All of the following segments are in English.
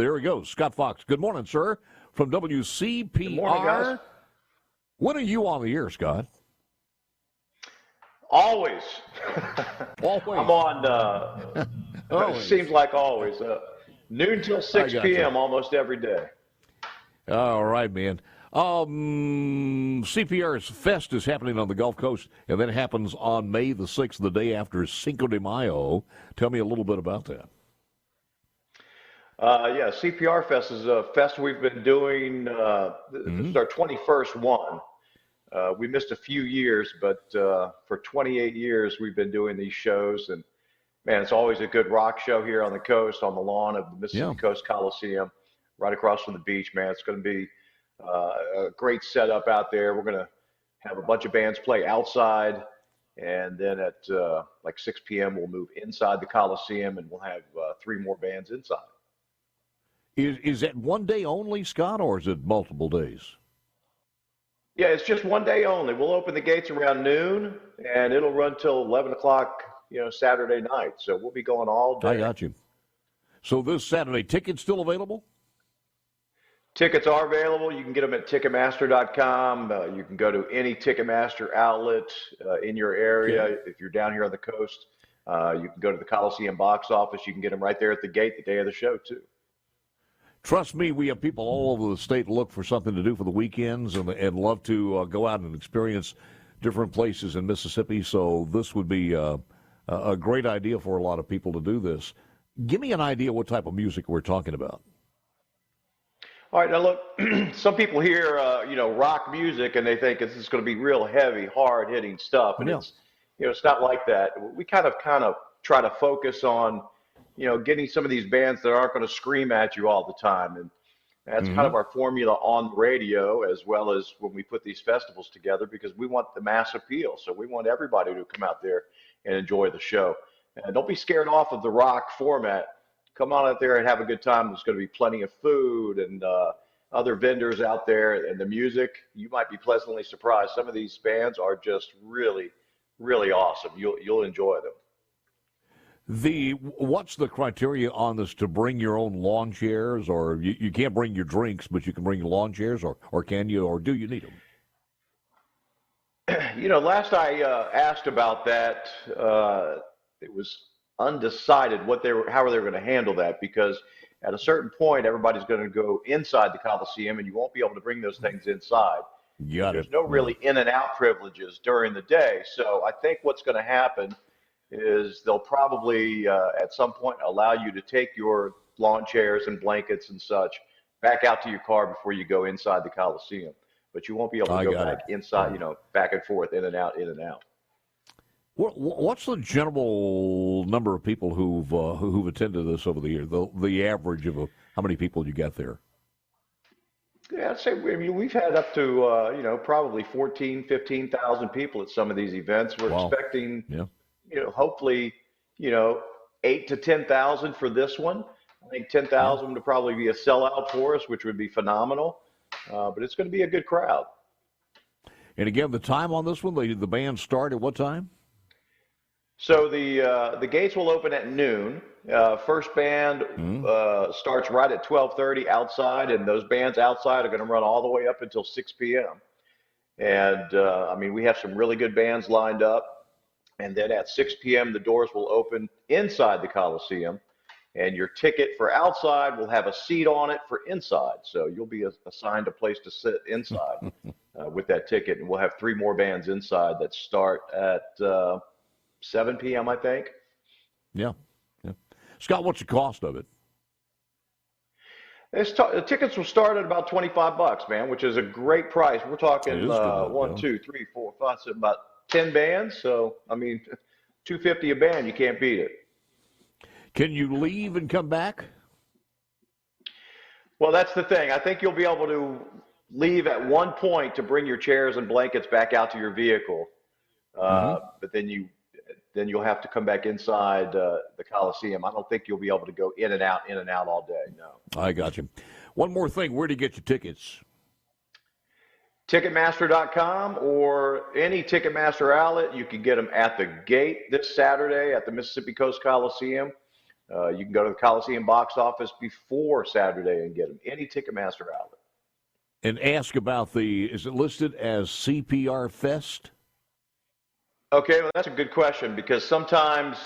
there he goes. Scott Fox. Good morning, sir, from WCPR. Good morning, guys. When are you on the air, Scott? Always. Always. I'm on, it seems like always, noon till 6 p.m. almost every day. All right, man. CPR Fest is happening on the Gulf Coast, and that happens on May the 6th, the day after Cinco de Mayo. Tell me a little bit about that. Yeah, CPR Fest is a fest we've been doing. This is our 21st one. We missed a few years, but for 28 years we've been doing these shows, and man, it's always a good rock show here on the coast, on the lawn of the Mississippi Coast Coliseum, right across from the beach. Man, it's going to be a great setup out there. We're going to have a bunch of bands play outside, and then at like 6 p.m. we'll move inside the Coliseum, and we'll have 3 more bands inside. Is that one day only, Scott, or is it multiple days? Yeah, it's just one day only. We'll open the gates around noon, and it'll run till 11 o'clock, Saturday night. So we'll be going all day. I got you. So this Saturday, tickets still available? Tickets are available. You can get them at Ticketmaster.com. You can go to any Ticketmaster outlet in your area. Okay. If you're down here on the coast, you can go to the Coliseum box office. You can get them right there at the gate the day of the show, too. Trust me, we have people all over the state look for something to do for the weekends and love to go out and experience different places in Mississippi. So this would be a great idea for a lot of people to do this. Give me an idea what type of music we're talking about. All right, now look, some people hear, rock music and they think it's going to be real heavy, hard-hitting stuff. And it's not like that. We kind of try to focus on getting some of these bands that aren't going to scream at you all the time. And that's kind of our formula on the radio, as well as when we put these festivals together, because we want the mass appeal. So we want everybody to come out there and enjoy the show. And don't be scared off of the rock format. Come on out there and have a good time. There's going to be plenty of food and other vendors out there. And the music, you might be pleasantly surprised. Some of these bands are just really, really awesome. You'll enjoy them. What's the criteria on this to bring your own lawn chairs, or you can't bring your drinks, but you can bring your lawn chairs, or can you, or do you need them? Last I asked about that, it was undecided how they were going to handle that, because at a certain point, everybody's going to go inside the Coliseum, and you won't be able to bring those things inside. There's no really in and out privileges during the day. So I think what's going to happen is they'll probably at some point allow you to take your lawn chairs and blankets and such back out to your car before you go inside the Coliseum. But you won't be able to go back inside, back and forth, in and out, in and out. What's the general number of people who've attended this over the year? The average of how many people you got there? Yeah, I'd say we've had up to probably 14,000, 15,000 people at some of these events. We're expecting hopefully 8,000 to 10,000 for this one. I think 10,000 would probably be a sellout for us, which would be phenomenal. But it's going to be a good crowd. And again, the time on this one, the band start at what time? So the gates will open at noon. First band starts right at 12:30 outside, and those bands outside are going to run all the way up until 6 p.m. And we have some really good bands lined up. And then at 6 p.m., the doors will open inside the Coliseum, and your ticket for outside will have a seat on it for inside. So you'll be assigned a place to sit inside with that ticket. And we'll have 3 more bands inside that start at 7 p.m., I think. Yeah. Scott, what's the cost of it? The tickets will start at about $25, man, which is a great price. We're talking 1, 2, 3, 4, 5, 6, about 10 bands. So, $250 a band, you can't beat it. Can you leave and come back? Well, that's the thing. I think you'll be able to leave at one point to bring your chairs and blankets back out to your vehicle. But then you'll have to come back inside the Coliseum. I don't think you'll be able to go in and out all day. No. I got you. One more thing. Where do you get your tickets? Ticketmaster.com or any Ticketmaster outlet. You can get them at the gate this Saturday at the Mississippi Coast Coliseum. You can go to the Coliseum box office before Saturday and get them. Any Ticketmaster outlet. And ask about is it listed as CPR Fest? Okay, well, that's a good question because sometimes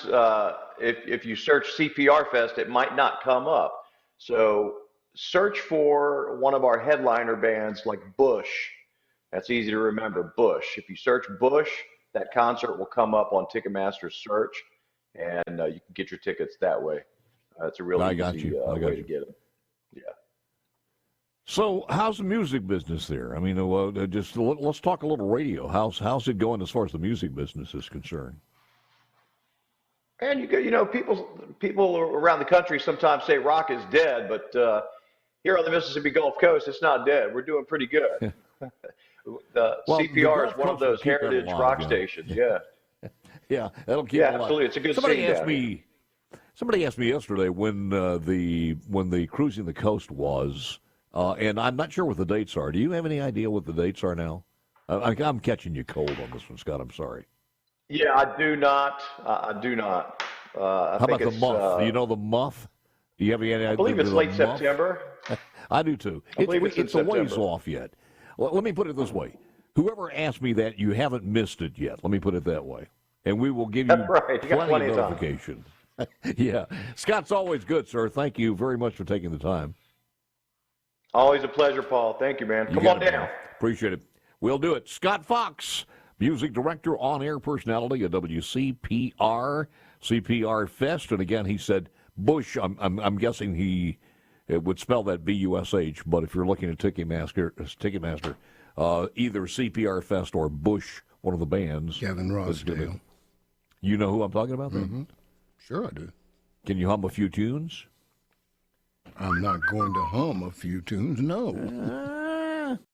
if you search CPR Fest, it might not come up. So search for one of our headliner bands like Bush. That's easy to remember, Bush. If you search Bush, that concert will come up on Ticketmaster's search, and you can get your tickets that way. It's a really easy way to get them. Yeah. So, how's the music business there? I mean, let's talk a little radio. How's it going as far as the music business is concerned? And people around the country sometimes say rock is dead, but here on the Mississippi Gulf Coast, it's not dead. We're doing pretty good. CPR is one of those heritage rock stations. Yeah. Yeah, that'll keep it alive. Absolutely. It's a good Somebody asked me yesterday when the Cruising the Coast was. And I'm not sure what the dates are. Do you have any idea what the dates are now? I'm catching you cold on this one, Scott. I'm sorry. Yeah, I do not. How about the month? Do you know the month? Do you have any idea? I believe it's late September. I do too. It's a ways off yet. Well, let me put it this way. Whoever asked me that, you haven't missed it yet. Let me put it that way. And we will give you plenty of notification. Yeah. Scott's always good, sir. Thank you very much for taking the time. Always a pleasure, Paul. Thank you, man. Come on down. Man. Appreciate it. We'll do it. Scott Fox, music director, on-air personality at WCPR, CPR Fest. And again, he said Bush. I'm guessing he would spell that B-U-S-H. But if you're looking at Ticketmaster, either CPR Fest or Bush, one of the bands. Gavin Rossdale. You know who I'm talking about? Mm-hmm. Sure I do. Can you hum a few tunes? I'm not going to hum a few tunes, no.